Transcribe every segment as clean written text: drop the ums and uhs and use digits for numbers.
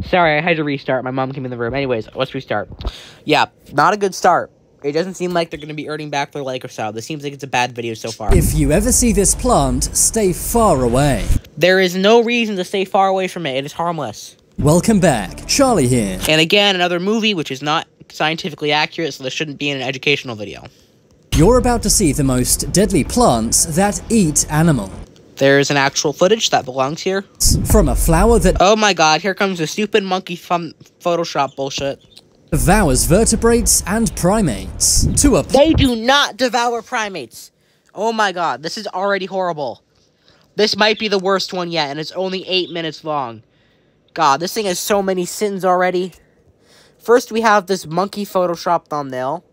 Sorry, I had to restart. My mom came in the room. Anyways, let's restart. Yeah, not a good start. It doesn't seem like they're going to be earning back their like or so. This seems like it's a bad video so far. If you ever see this plant, stay far away. There is no reason to stay far away from it. It is harmless. Welcome back. Charlie here. And again, another movie which is not scientifically accurate, so this shouldn't be in an educational video. You're about to see the most deadly plants that eat animals. There's an actual footage that belongs here. From a flower that... Oh my god, here comes the stupid monkey from Photoshop bullshit. ...devours vertebrates and primates. They do not devour primates. Oh my god, this is already horrible. This might be the worst one yet, and it's only 8 minutes long. God, this thing has so many sins already. First, we have this monkey Photoshop thumbnail.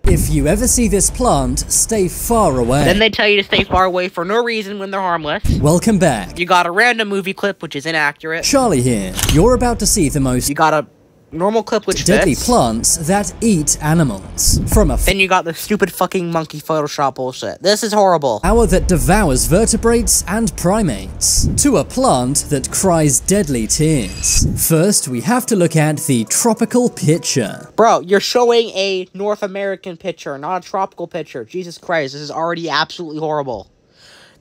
If you ever see this plant, stay far away. Then they tell you to stay far away for no reason when they're harmless. Welcome back. You got a random movie clip, which is inaccurate. Charlie here. You're about to see the most... You got a normal clip, which deadly fits. plants that eat animals. From a... Then you got the stupid fucking monkey Photoshop bullshit. This is horrible. Flower that devours vertebrates and primates. To a plant that cries deadly tears. First, we have to look at the tropical picture. Bro, you're showing a North American picture, not a tropical picture. Jesus Christ, this is already absolutely horrible.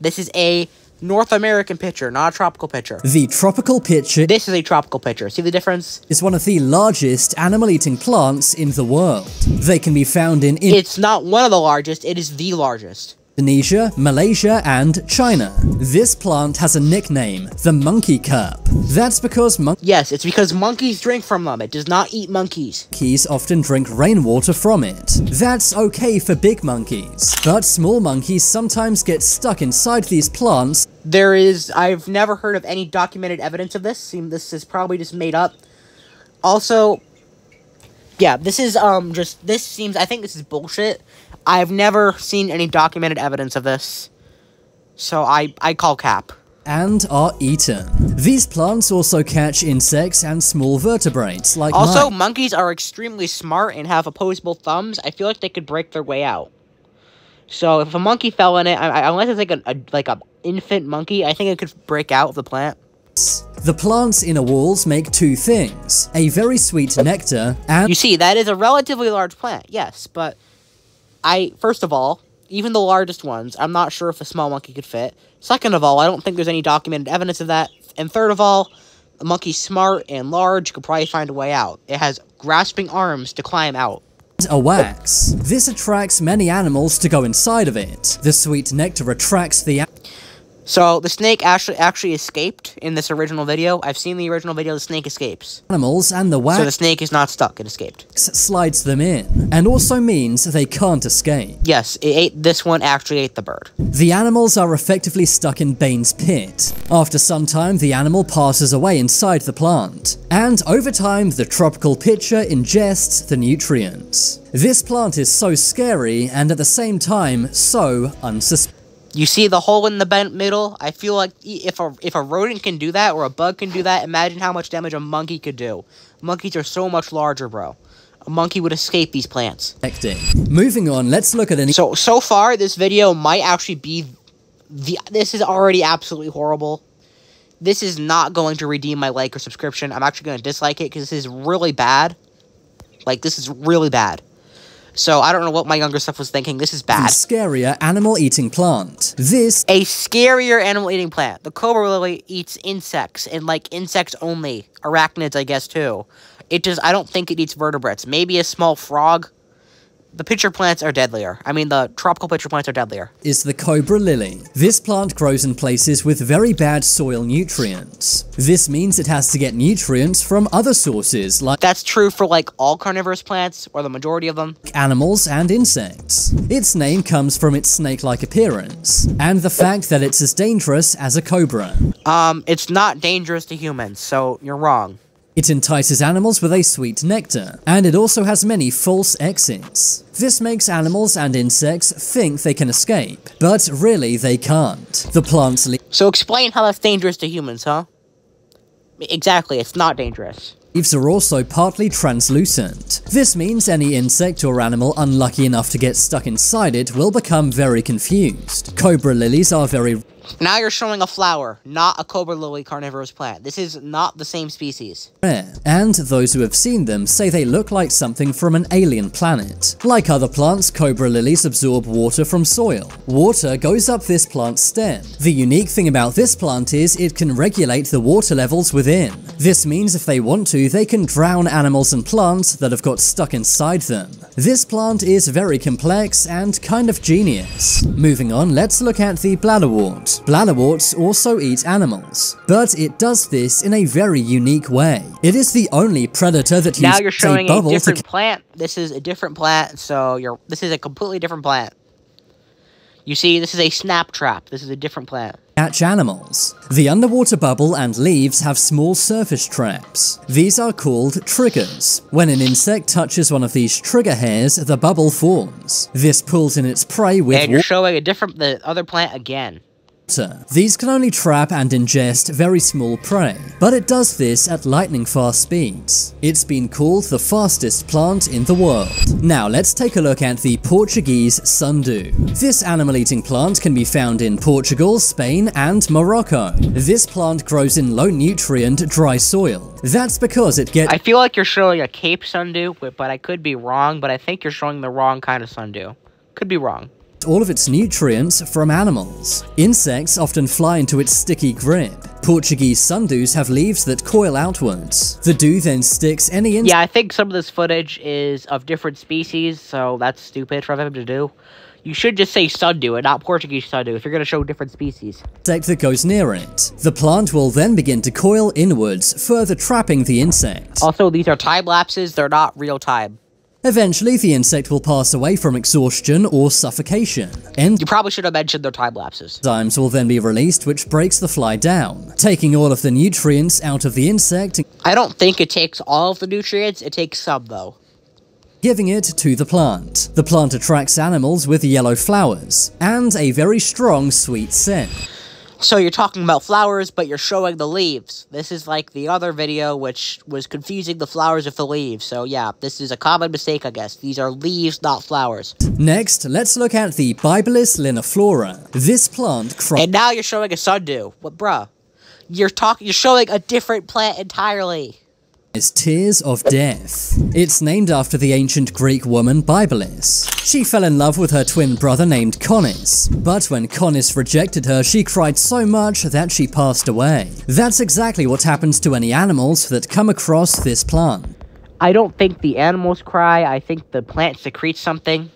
This is a North American picture, not a tropical picture. The tropical picture... This is a tropical picture. See the difference? ...is one of the largest animal-eating plants in the world. They can be found in... It's not one of the largest, it is the largest. Indonesia, Malaysia, and China. This plant has a nickname, the monkey cup. That's because Yes, it's because monkeys drink from them. It does not eat monkeys. Monkeys often drink rainwater from it. That's okay for big monkeys, but small monkeys sometimes get stuck inside these plants. I've never heard of any documented evidence of this. This is probably just made up. Also, yeah, this is, I think this is bullshit. I've never seen any documented evidence of this, so I call cap. And are eaten. These plants also catch insects and small vertebrates, like Also, monkeys are extremely smart and have opposable thumbs. I feel like they could break their way out. So, if a monkey fell in it, unless it's like a infant monkey, I think it could break out of the plant. The plants in a walls make two things, a very sweet nectar and... You see, that is a relatively large plant, yes, but... First of all, even the largest ones, I'm not sure if a small monkey could fit. Second of all, I don't think there's any documented evidence of that. And third of all, a monkey's smart and large, could probably find a way out. It has grasping arms to climb out. A wax. This attracts many animals to go inside of it. The sweet nectar attracts the... So, the snake actually escaped in this original video. I've seen the original video, the snake escapes. Animals and the wax... So the snake is not stuck, it escaped. ...slides them in, and also means they can't escape. Yes, this one actually ate the bird. The animals are effectively stuck in Bane's pit. After some time, the animal passes away inside the plant. And over time, the tropical pitcher ingests the nutrients. This plant is so scary, and at the same time, so unsuspicious. You see the hole in the middle? I feel like if a rodent can do that, or a bug can do that, imagine how much damage a monkey could do. Monkeys are so much larger, bro. A monkey would escape these plants. Moving on, let's look at So far, this video might actually be... This is already absolutely horrible. This is not going to redeem my like or subscription. I'm actually going to dislike it, because this is really bad. Like, this is really bad. So, I don't know what my younger stuff was thinking. This is bad. Scarier animal-eating plant. A scarier animal-eating plant. The Cobra Lily eats insects, and, like, insects only. Arachnids, I guess, too. I don't think it eats vertebrates. Maybe a small frog. The pitcher plants are deadlier. I mean, the tropical pitcher plants are deadlier. Is the Cobra Lily. This plant grows in places with very bad soil nutrients. This means it has to get nutrients from other sources like... That's true for, like, all carnivorous plants, or the majority of them. Animals and insects. Its name comes from its snake-like appearance, and the fact that it's as dangerous as a cobra. It's not dangerous to humans, so you're wrong. It entices animals with a sweet nectar, and it also has many false exits. This makes animals and insects think they can escape, but really they can't. The plant's So explain how that's dangerous to humans, huh? Exactly, it's not dangerous. Leaves are also partly translucent. This means any insect or animal unlucky enough to get stuck inside it will become very confused. Cobra lilies are very... Now you're showing a flower, not a Cobra Lily carnivorous plant. This is not the same species. And those who have seen them say they look like something from an alien planet. Like other plants, Cobra Lilies absorb water from soil. Water goes up this plant's stem. The unique thing about this plant is it can regulate the water levels within. This means if they want to, they can drown animals and plants that have got stuck inside them. This plant is very complex and kind of genius. Moving on, let's look at the bladderwort. Bladderworts also eat animals, but it does this in a very unique way. It is the only predator that now uses you're showing a bubble a different to plant. This is a different plant, so this is a completely different plant. You see, this is a snap trap. This is a different plant. catch animals. The underwater bubble and leaves have small surface traps. These are called triggers. When an insect touches one of these trigger hairs, the bubble forms. This pulls in its prey with and you're showing the other plant again. These can only trap and ingest very small prey, but it does this at lightning-fast speeds. It's been called the fastest plant in the world. Now let's take a look at the Portuguese Sundue. This animal-eating plant can be found in Portugal, Spain, and Morocco. This plant grows in low-nutrient, dry soil. That's because it gets— I feel like you're showing a Cape Sundue, but I could be wrong, but I think you're showing the wrong kind of Sundue. Could be wrong. all of its nutrients from animals. Insects often fly into its sticky grip. Portuguese sundews have leaves that coil outwards. The dew then sticks any insect— Yeah, I think some of this footage is of different species, so that's stupid for them to do. You should just say Sundue and not Portuguese Sundue if you're going to show different species. Insect that goes near it. The plant will then begin to coil inwards, further trapping the insect. Also, these are time lapses, they're not real time. Eventually, the insect will pass away from exhaustion or suffocation. You probably should have mentioned their time lapses. Enzymes will then be released, which breaks the fly down, taking all of the nutrients out of the insect. I don't think it takes all of the nutrients, it takes some though. Giving it to the plant. The plant attracts animals with yellow flowers, and a very strong sweet scent. So you're talking about flowers, but you're showing the leaves. This is like the other video, which was confusing the flowers with the leaves. So yeah, this is a common mistake, I guess. These are leaves, not flowers. Next, let's look at the Bibulus liniflora. This plant And now you're showing a sundew. What, bruh? You're showing a different plant entirely. Is tears of death. It's named after the ancient Greek woman Bibulus. She fell in love with her twin brother named Conis, but when Conis rejected her, she cried so much that she passed away. That's exactly what happens to any animals that come across this plant. I don't think the animals cry, I think the plant secretes something.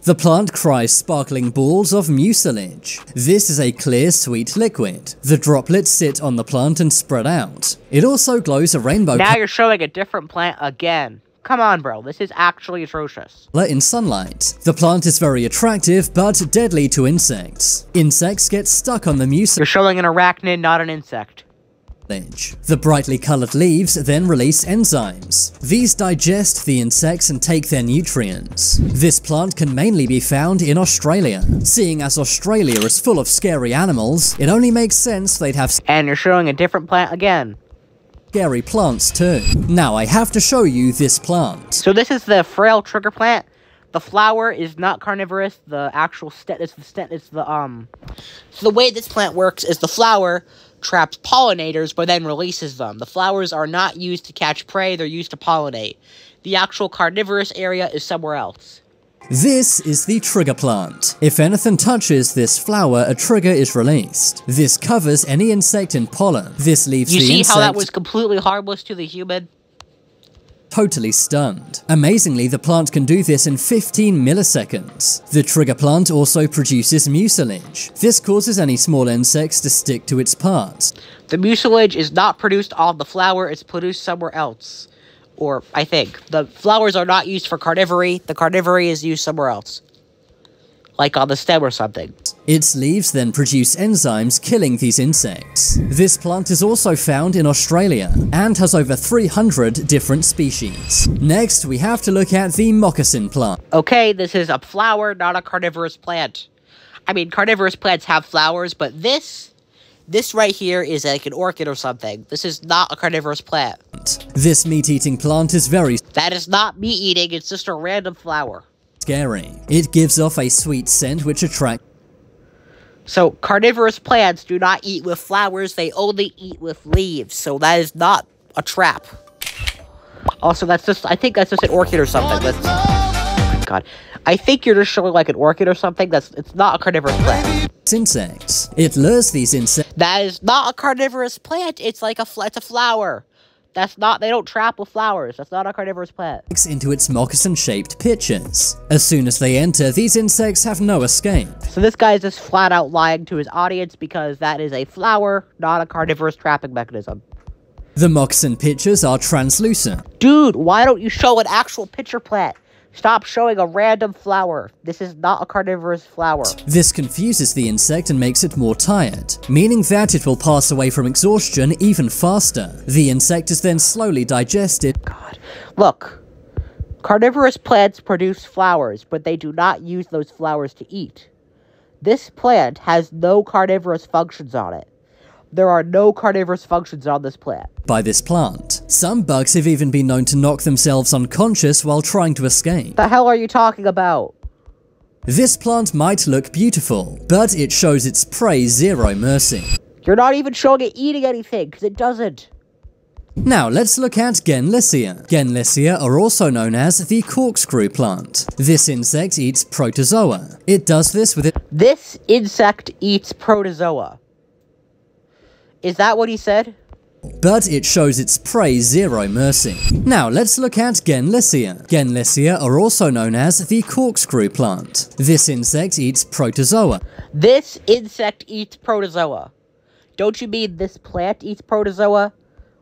The plant cries sparkling balls of mucilage. This is a clear, sweet liquid. The droplets sit on the plant and spread out. It also glows a rainbow Now you're showing a different plant again. Come on, bro. This is actually atrocious. color in sunlight. The plant is very attractive, but deadly to insects. Insects get stuck on the mucilage. You're showing an arachnid, not an insect. The brightly colored leaves then release enzymes. These digest the insects and take their nutrients. This plant can mainly be found in Australia. Seeing as Australia is full of scary animals, it only makes sense they'd have And you're showing a different plant again. scary plants too. Now I have to show you this plant. So this is the frail trigger plant. The flower is not carnivorous. The actual so the way this plant works is the flower traps pollinators but then releases them. The flowers are not used to catch prey, they're used to pollinate. The actual carnivorous area is somewhere else. This is the trigger plant. If anything touches this flower, a trigger is released. This covers any insect in pollen. This leaves the insect— You see how that was completely harmless to the human? Totally stunned. Amazingly, the plant can do this in 15 milliseconds. The trigger plant also produces mucilage. This causes any small insects to stick to its parts. The mucilage is not produced on the flower, it's produced somewhere else. Or, I think. The flowers are not used for carnivory, the carnivory is used somewhere else. Like on the stem or something. Its leaves then produce enzymes killing these insects. This plant is also found in Australia and has over 300 different species. Next, we have to look at the moccasin plant. Okay, this is a flower, not a carnivorous plant. I mean, carnivorous plants have flowers, but this right here is like an orchid or something. This is not a carnivorous plant. This meat-eating plant is very— That is not meat-eating, it's just a random flower. scary. It gives off a sweet scent which attracts— So, carnivorous plants do not eat with flowers, they only eat with leaves. So that is not a trap. Also, I think that's just an orchid or something. Oh my god. I think you're just showing like an orchid or something. It's not a carnivorous plant. Insects. It lures these insects. That is not a carnivorous plant. It's like it's a flower. They don't trap with flowers. That's not a carnivorous plant. Into its moccasin-shaped pitchers. As soon as they enter, these insects have no escape. So this guy is just flat out lying to his audience because that is a flower, not a carnivorous trapping mechanism. The moccasin pitchers are translucent. Dude, why don't you show an actual pitcher plant? Stop showing a random flower. This is not a carnivorous flower. This confuses the insect and makes it more tired, meaning that it will pass away from exhaustion even faster. The insect is then slowly digested. God. Look, carnivorous plants produce flowers, but they do not use those flowers to eat. This plant has no carnivorous functions on it. There are no carnivorous functions on this plant. By this plant. Some bugs have even been known to knock themselves unconscious while trying to escape. The hell are you talking about? This plant might look beautiful, but it shows its prey zero mercy. You're not even showing it eating anything, because it doesn't. Now let's look at Genlissia. Genlissia are also known as the corkscrew plant. This insect eats protozoa. It does this with it. This insect eats protozoa. Is that what he said? But it shows its prey zero mercy. Now let's look at Genlissia. Genlissia are also known as the corkscrew plant. This insect eats protozoa. This insect eats protozoa. Don't you mean this plant eats protozoa?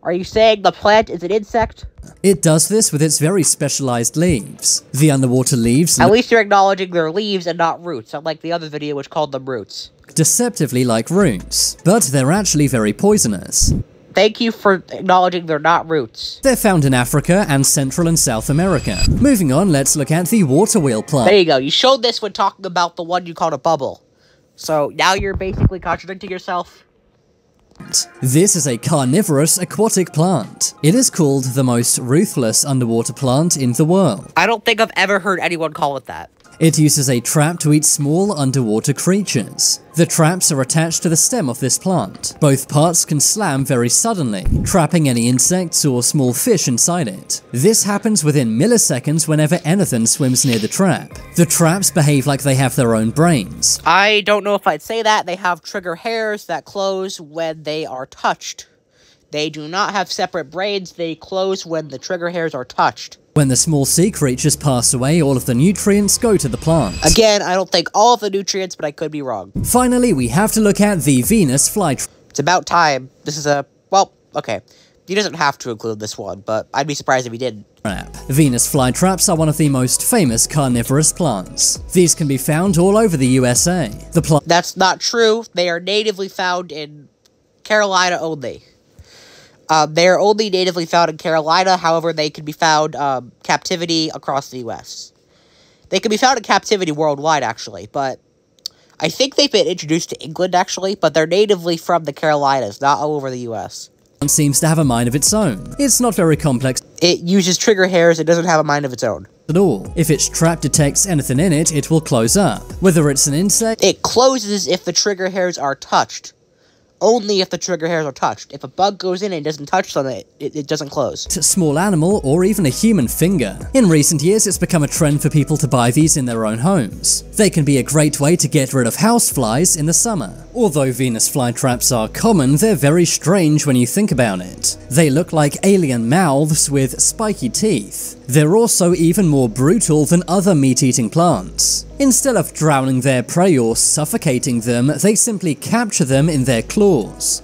Are you saying the plant is an insect? It does this with its very specialized leaves. The underwater leaves... At least you're acknowledging their leaves and not roots, unlike the other video which called them roots. Deceptively like roots, but they're actually very poisonous. Thank you for acknowledging they're not roots. They're found in Africa and Central and South America. Moving on, let's look at the water wheel plant. There you go. You showed this when talking about the one you called a bubble. So now you're basically contradicting yourself. This is a carnivorous aquatic plant. It is called the most ruthless underwater plant in the world. I don't think I've ever heard anyone call it that. It uses a trap to eat small underwater creatures. The traps are attached to the stem of this plant. Both parts can slam very suddenly, trapping any insects or small fish inside it. This happens within milliseconds whenever anything swims near the trap. The traps behave like they have their own brains. I don't know if I'd say that. They have trigger hairs that close when they are touched. They do not have separate brains. They close when the trigger hairs are touched. When the small sea creatures pass away, all of the nutrients go to the plant. Again, I don't think all of the nutrients, but I could be wrong. Finally, we have to look at the Venus flytrap. It's about time. This is well, okay. He doesn't have to include this one, but I'd be surprised if he didn't. Venus flytraps are one of the most famous carnivorous plants. These can be found all over the USA. That's not true. They are natively found in Carolina only. They are only natively found in Carolina, however, they can be found captivity across the U.S. They can be found in captivity worldwide, actually, but I think they've been introduced to England, actually, but they're natively from the Carolinas, not all over the U.S. It seems to have a mind of its own. It's not very complex. It uses trigger hairs, it doesn't have a mind of its own. At all. If its trap detects anything in it, it will close up. Whether it's an insect... It closes if the trigger hairs are touched. Only if the trigger hairs are touched. If a bug goes in and doesn't touch something, it doesn't close. A small animal, or even a human finger. In recent years, it's become a trend for people to buy these in their own homes. They can be a great way to get rid of houseflies in the summer. Although Venus flytraps are common, they're very strange when you think about it. They look like alien mouths with spiky teeth. They're also even more brutal than other meat-eating plants. Instead of drowning their prey or suffocating them, they simply capture them in their claws.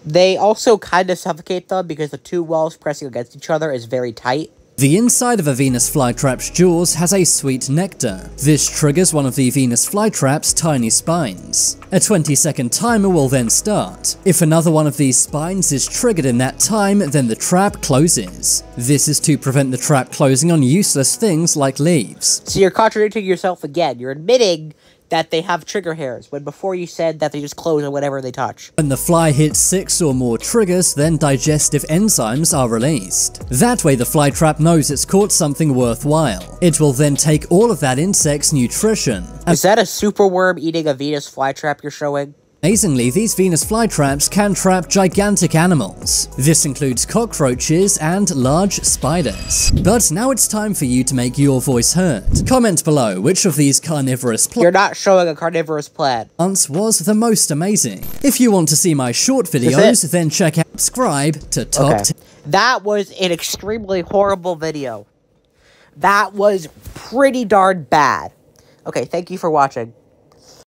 They also kind of suffocate them because the two walls pressing against each other is very tight. The inside of a Venus flytrap's jaws has a sweet nectar. This triggers one of the Venus flytrap's tiny spines. A 20-second timer will then start. If another one of these spines is triggered in that time, then the trap closes. This is to prevent the trap closing on useless things like leaves. So you're contradicting yourself again. You're admitting that they have trigger hairs, when before you said that they just close on whatever they touch. When the fly hits 6 or more triggers, then digestive enzymes are released. That way the fly trap knows it's caught something worthwhile. It will then take all of that insect's nutrition. Is that a superworm eating a Venus flytrap you're showing? Amazingly, these Venus flytraps can trap gigantic animals. This includes cockroaches and large spiders. But now it's time for you to make your voice heard. Comment below which of these carnivorous You're not showing a carnivorous plant. was the most amazing. If you want to see my short videos, then check out subscribe to Top 10. That was an extremely horrible video. That was pretty darn bad. Okay, thank you for watching.